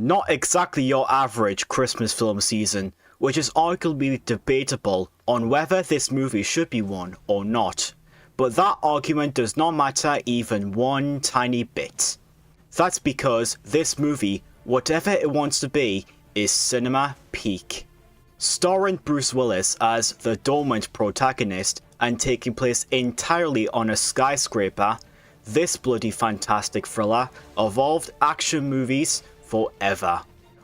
Not exactly your average Christmas film season, which is arguably debatable on whether this movie should be one or not. But that argument does not matter even one tiny bit. That's because this movie, whatever it wants to be, is cinema peak. Starring Bruce Willis as the dormant protagonist and taking place entirely on a skyscraper, this bloody fantastic thriller evolved action movies forever.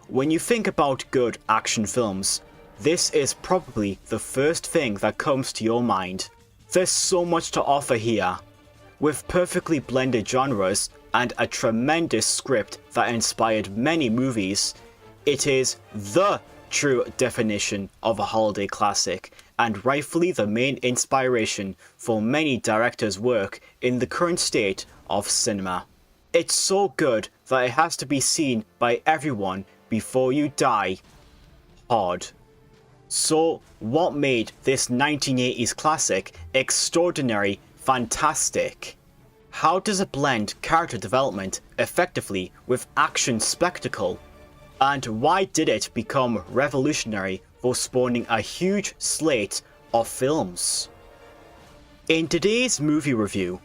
When you think about good action films, this is probably the first thing that comes to your mind. There's so much to offer here. With perfectly blended genres and a tremendous script that inspired many movies, it is the true definition of a holiday classic and rightfully the main inspiration for many directors' work in the current state of cinema. It's so good that it has to be seen by everyone before you die hard. So, what made this 1980s classic extraordinary, fantastic? How does it blend character development effectively with action spectacle? And why did it become revolutionary for spawning a huge slate of films? In today's movie review,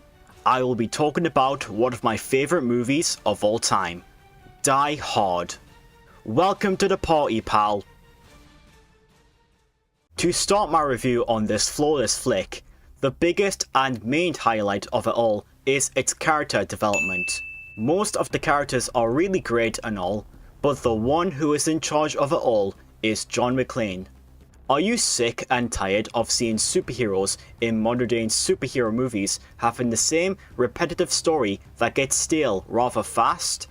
I will be talking about one of my favorite movies of all time, Die Hard. Welcome to the party, pal. To start my review on this flawless flick, the biggest and main highlight of it all is its character development. Most of the characters are really great and all, but the one who is in charge of it all is John McClane. Are you sick and tired of seeing superheroes in modern day superhero movies having the same repetitive story that gets stale rather fast?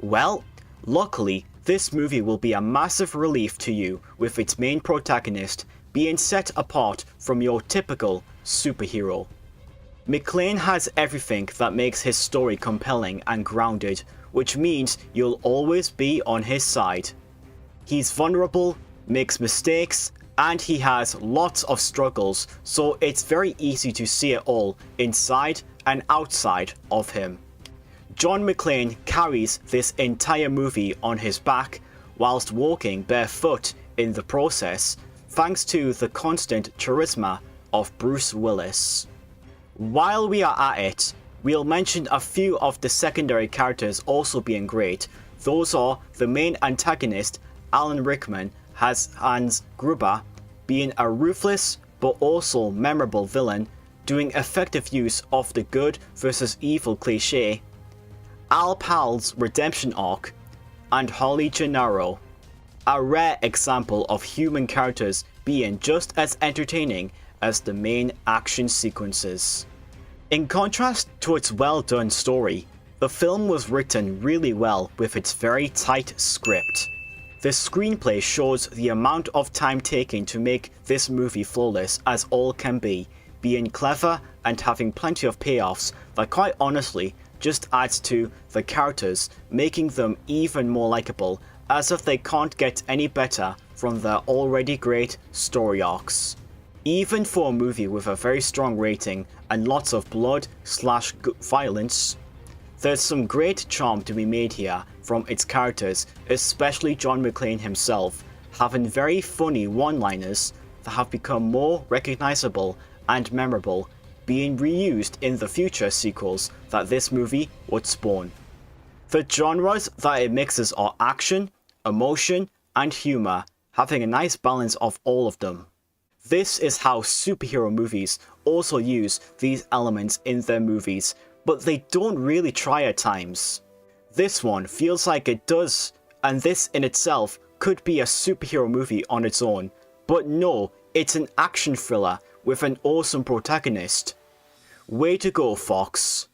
Well, luckily, this movie will be a massive relief to you with its main protagonist being set apart from your typical superhero. McClane has everything that makes his story compelling and grounded, which means you'll always be on his side. He's vulnerable, makes mistakes, and he has lots of struggles, so it's very easy to see it all inside and outside of him. John McClane carries this entire movie on his back whilst walking barefoot in the process, thanks to the constant charisma of Bruce Willis. While we are at it, we'll mention a few of the secondary characters also being great. Those are the main antagonist, Alan Rickman, has Hans Gruber, being a ruthless but also memorable villain, doing effective use of the good versus evil cliche, Al Pal's redemption arc, and Holly Gennaro, a rare example of human characters being just as entertaining as the main action sequences. In contrast to its well-done story, the film was written really well with its very tight script. The screenplay shows the amount of time taken to make this movie flawless as all can be, being clever and having plenty of payoffs that quite honestly just adds to the characters, making them even more likable, as if they can't get any better from their already great story arcs. Even for a movie with a very strong rating and lots of blood/violence, there's some great charm to be made here from its characters, especially John McClane himself, having very funny one-liners that have become more recognizable and memorable, being reused in the future sequels that this movie would spawn. The genres that it mixes are action, emotion, and humor, having a nice balance of all of them. This is how superhero movies also use these elements in their movies, but they don't really try at times. This one feels like it does, and this in itself could be a superhero movie on its own, but no, it's an action thriller with an awesome protagonist. Way to go, Fox.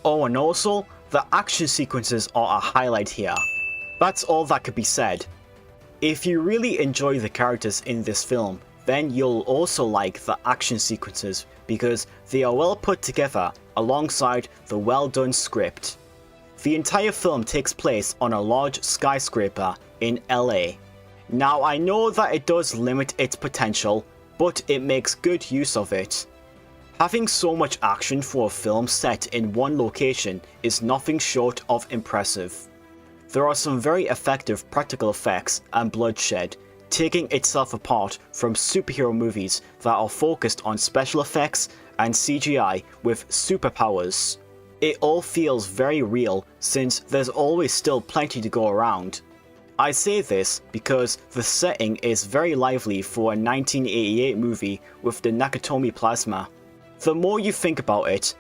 Oh, and also, the action sequences are a highlight here. That's all that could be said. If you really enjoy the characters in this film, then you'll also like the action sequences because they are well put together alongside the well done script. The entire film takes place on a large skyscraper in LA. Now I know that it does limit its potential, but it makes good use of it. Having so much action for a film set in one location is nothing short of impressive. There are some very effective practical effects and bloodshed, taking itself apart from superhero movies that are focused on special effects and CGI with superpowers. It all feels very real since there's always still plenty to go around. I say this because the setting is very lively for a 1988 movie with the Nakatomi plasma. The more you think about it,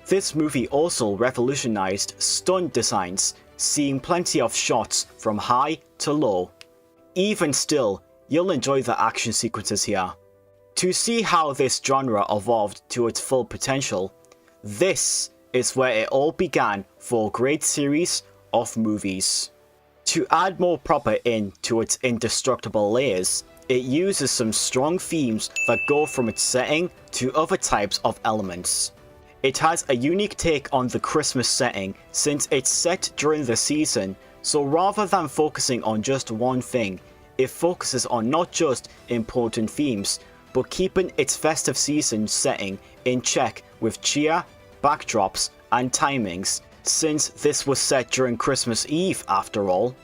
this movie also revolutionized stunt designs, seeing plenty of shots from high to low. Even still, you'll enjoy the action sequences here. To see how this genre evolved to its full potential, this is where it all began for a great series of movies. To add more proper in to its indestructible layers, it uses some strong themes that go from its setting to other types of elements. It has a unique take on the Christmas setting since it's set during the season, so rather than focusing on just one thing, it focuses on not just important themes, but keeping its festive season setting in check with cheer, backdrops, and timings, since this was set during Christmas Eve after all.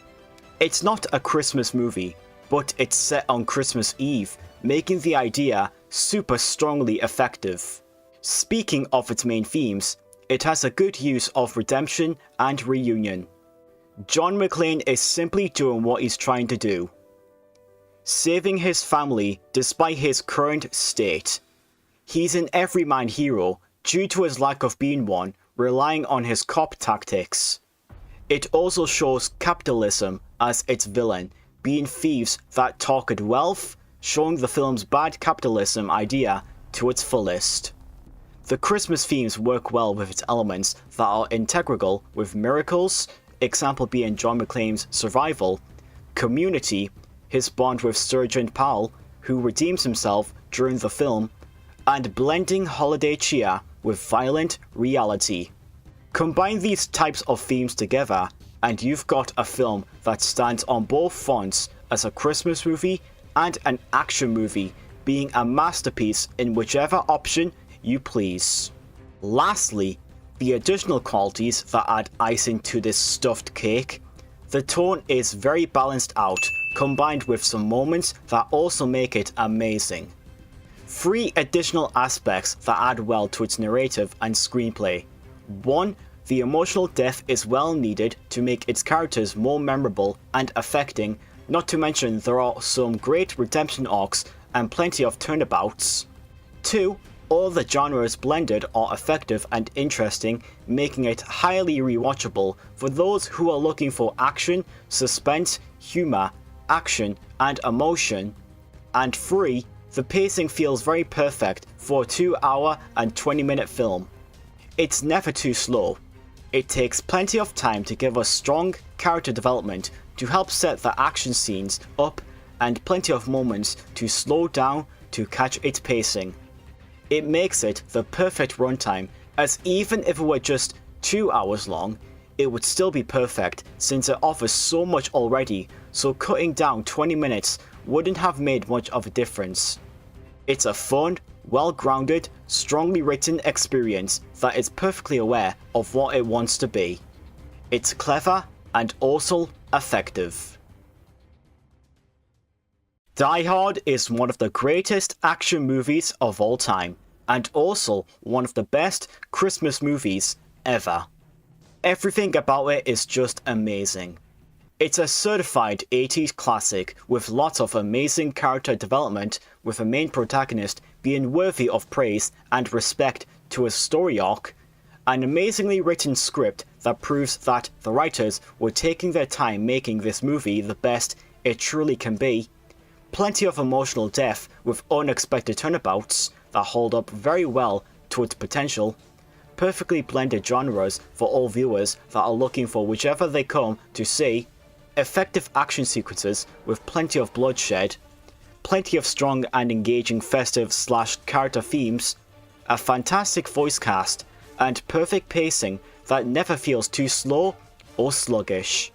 It's not a Christmas movie, but it's set on Christmas Eve, making the idea super strongly effective. Speaking of its main themes, it has a good use of redemption and reunion. John McClane is simply doing what he's trying to do, saving his family despite his current state. He's an everyman hero due to his lack of being one, relying on his cop tactics. It also shows capitalism as its villain, being thieves that talked wealth, showing the film's bad capitalism idea to its fullest. The Christmas themes work well with its elements that are integral with miracles, example being John McClane's survival, community, his bond with Sergeant Powell, who redeems himself during the film, and blending holiday cheer with violent reality. Combine these types of themes together, and you've got a film that stands on both fronts as a Christmas movie and an action movie, being a masterpiece in whichever option you please. Lastly, the additional qualities that add icing to this stuffed cake. The tone is very balanced out, combined with some moments that also make it amazing. 3 additional aspects that add well to its narrative and screenplay. 1. The emotional depth is well needed to make its characters more memorable and affecting, not to mention there are some great redemption arcs and plenty of turnabouts. 2. All the genres blended are effective and interesting, making it highly rewatchable for those who are looking for action, suspense, humor, action, and emotion. And 3. The pacing feels very perfect for a 2-hour and 20-minute film. It's never too slow. It takes plenty of time to give us strong character development to help set the action scenes up, and plenty of moments to slow down to catch its pacing. It makes it the perfect runtime, as even if it were just 2 hours long, it would still be perfect since it offers so much already, so cutting down 20 minutes wouldn't have made much of a difference. It's a fun, well-grounded, strongly written experience that is perfectly aware of what it wants to be. It's clever and also effective. Die Hard is one of the greatest action movies of all time, and also one of the best Christmas movies ever. Everything about it is just amazing. It's a certified 80s classic with lots of amazing character development, with a main protagonist being worthy of praise and respect to his story arc, an amazingly written script that proves that the writers were taking their time making this movie the best it truly can be, plenty of emotional depth with unexpected turnabouts that hold up very well to its potential, perfectly blended genres for all viewers that are looking for whichever they come to see, effective action sequences with plenty of bloodshed, plenty of strong and engaging festive / character themes, a fantastic voice cast, and perfect pacing that never feels too slow or sluggish.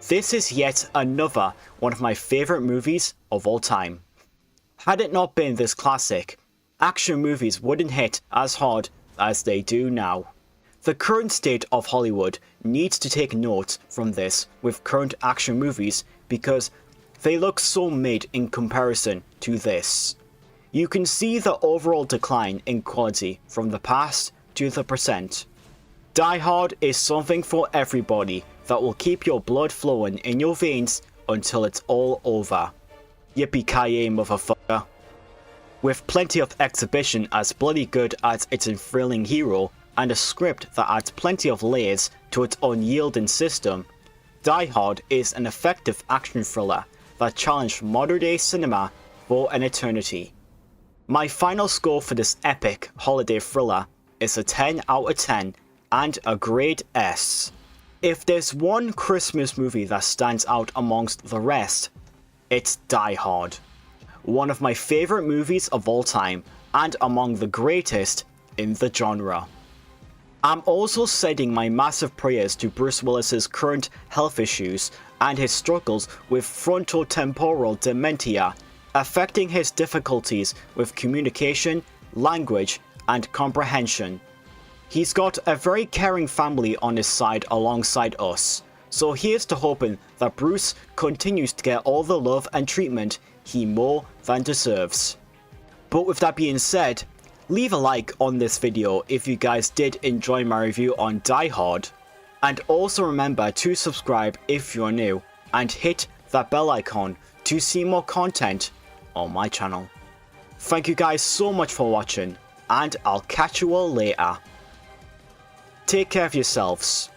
This is yet another one of my favourite movies of all time. Had it not been this classic, action movies wouldn't hit as hard as they do now. The current state of Hollywood needs to take note from this with current action movies because they look so mid in comparison to this. You can see the overall decline in quality from the past to the present. Die Hard is something for everybody that will keep your blood flowing in your veins until it's all over. Yippee-ki-yay, motherfucker. With plenty of exhibition as bloody good as its thrilling hero, and a script that adds plenty of layers to its unyielding system, Die Hard is an effective action thriller that challenged modern-day cinema for an eternity. My final score for this epic holiday thriller is a 10 out of 10 and a grade S. If there's one Christmas movie that stands out amongst the rest, it's Die Hard. One of my favourite movies of all time and among the greatest in the genre. I'm also sending my massive prayers to Bruce Willis's current health issues and his struggles with frontotemporal dementia, affecting his difficulties with communication, language, and comprehension. He's got a very caring family on his side alongside us, so here's to hoping that Bruce continues to get all the love and treatment he more than deserves. But with that being said, leave a like on this video if you guys did enjoy my review on Die Hard, and also remember to subscribe if you're new, and hit that bell icon to see more content on my channel. Thank you guys so much for watching, and I'll catch you all later. Take care of yourselves.